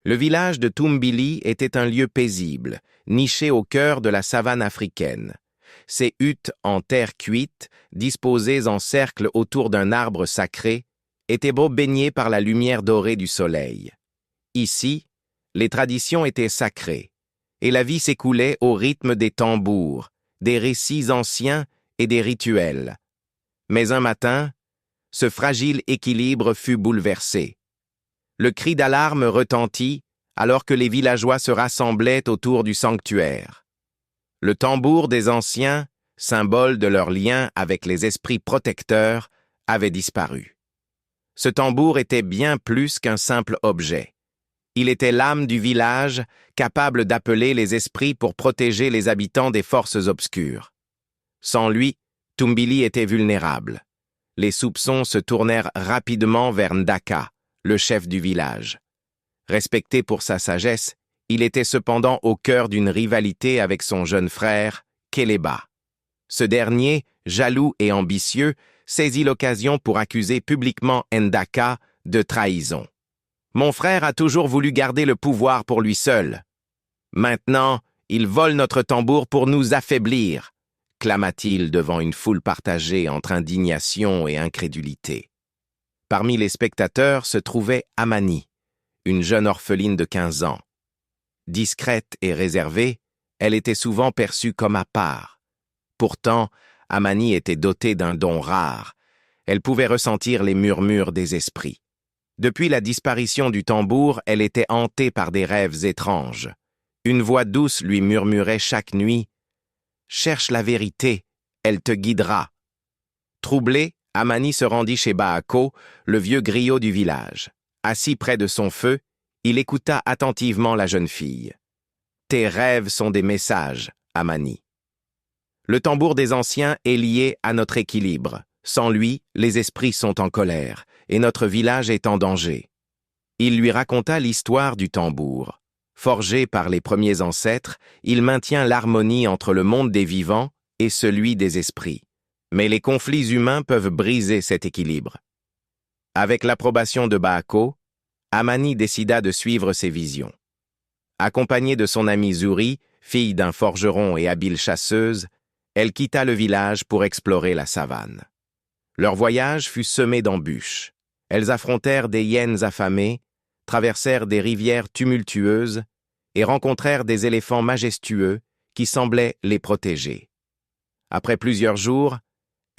Le village de Tumbili était un lieu paisible, niché au cœur de la savane africaine. Ces huttes en terre cuite, disposées en cercle autour d'un arbre sacré, étaient beau baignées par la lumière dorée du soleil. Ici, les traditions étaient sacrées, et la vie s'écoulait au rythme des tambours, des récits anciens et des rituels. Mais un matin, ce fragile équilibre fut bouleversé. Le cri d'alarme retentit alors que les villageois se rassemblaient autour du sanctuaire. Le tambour des anciens, symbole de leur lien avec les esprits protecteurs, avait disparu. Ce tambour était bien plus qu'un simple objet. Il était l'âme du village, capable d'appeler les esprits pour protéger les habitants des forces obscures. Sans lui, Tumbili était vulnérable. Les soupçons se tournèrent rapidement vers Ndaka, le chef du village. Respecté pour sa sagesse, il était cependant au cœur d'une rivalité avec son jeune frère, Keleba. Ce dernier, jaloux et ambitieux, saisit l'occasion pour accuser publiquement Ndaka de trahison. « Mon frère a toujours voulu garder le pouvoir pour lui seul. Maintenant, il vole notre tambour pour nous affaiblir », clama-t-il devant une foule partagée entre indignation et incrédulité. Parmi les spectateurs se trouvait Amani, une jeune orpheline de 15 ans. Discrète et réservée, elle était souvent perçue comme à part. Pourtant, Amani était dotée d'un don rare. Elle pouvait ressentir les murmures des esprits. Depuis la disparition du tambour, elle était hantée par des rêves étranges. Une voix douce lui murmurait chaque nuit « Cherche la vérité, elle te guidera ». Troublée, Amani se rendit chez Baako, le vieux griot du village. Assis près de son feu, il écouta attentivement la jeune fille. « Tes rêves sont des messages, Amani. Le tambour des anciens est lié à notre équilibre. Sans lui, les esprits sont en colère, et notre village est en danger. » Il lui raconta l'histoire du tambour. Forgé par les premiers ancêtres, il maintient l'harmonie entre le monde des vivants et celui des esprits. Mais les conflits humains peuvent briser cet équilibre. Avec l'approbation de Baako, Amani décida de suivre ses visions. Accompagnée de son amie Zuri, fille d'un forgeron et habile chasseuse, elle quitta le village pour explorer la savane. Leur voyage fut semé d'embûches. Elles affrontèrent des hyènes affamées, traversèrent des rivières tumultueuses et rencontrèrent des éléphants majestueux qui semblaient les protéger. Après plusieurs jours,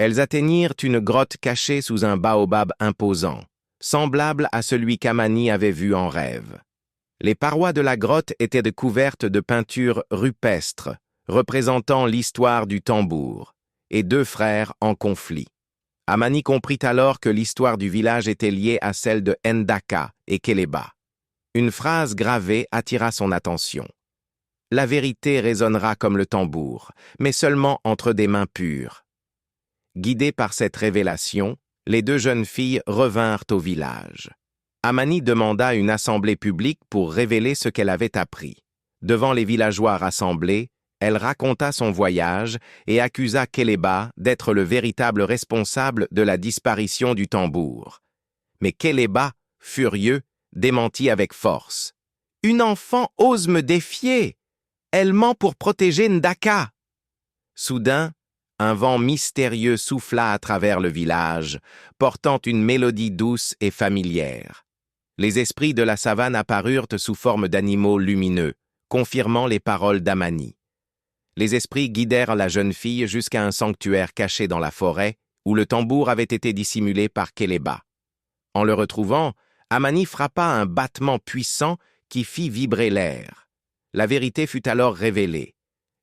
elles atteignirent une grotte cachée sous un baobab imposant, semblable à celui qu'Amani avait vu en rêve. Les parois de la grotte étaient couvertes de peintures rupestres, représentant l'histoire du tambour, et deux frères en conflit. Amani comprit alors que l'histoire du village était liée à celle de Ndaka et Keleba. Une phrase gravée attira son attention. « La vérité résonnera comme le tambour, mais seulement entre des mains pures. » Guidées par cette révélation, les deux jeunes filles revinrent au village. Amani demanda une assemblée publique pour révéler ce qu'elle avait appris. Devant les villageois rassemblés, elle raconta son voyage et accusa Keleba d'être le véritable responsable de la disparition du tambour. Mais Keleba, furieux, démentit avec force. « Une enfant ose me défier! Elle ment pour protéger Ndaka! » Soudain, un vent mystérieux souffla à travers le village, portant une mélodie douce et familière. Les esprits de la savane apparurent sous forme d'animaux lumineux, confirmant les paroles d'Amani. Les esprits guidèrent la jeune fille jusqu'à un sanctuaire caché dans la forêt, où le tambour avait été dissimulé par Keleba. En le retrouvant, Amani frappa un battement puissant qui fit vibrer l'air. La vérité fut alors révélée.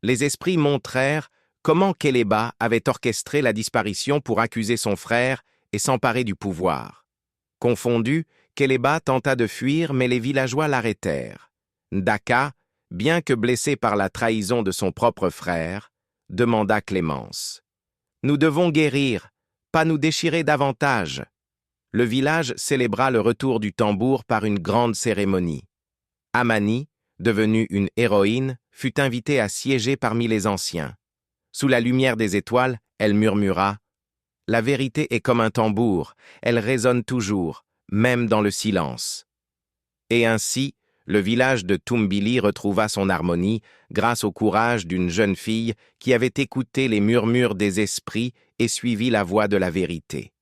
Les esprits montrèrent comment Keleba avait orchestré la disparition pour accuser son frère et s'emparer du pouvoir. Confondu, Keleba tenta de fuir, mais les villageois l'arrêtèrent. Ndaka, bien que blessé par la trahison de son propre frère, demanda clémence. « Nous devons guérir, pas nous déchirer davantage. » Le village célébra le retour du tambour par une grande cérémonie. Amani, devenue une héroïne, fut invitée à siéger parmi les anciens. Sous la lumière des étoiles, elle murmura « La vérité est comme un tambour, elle résonne toujours, même dans le silence. » Et ainsi, le village de Tumbili retrouva son harmonie grâce au courage d'une jeune fille qui avait écouté les murmures des esprits et suivi la voie de la vérité.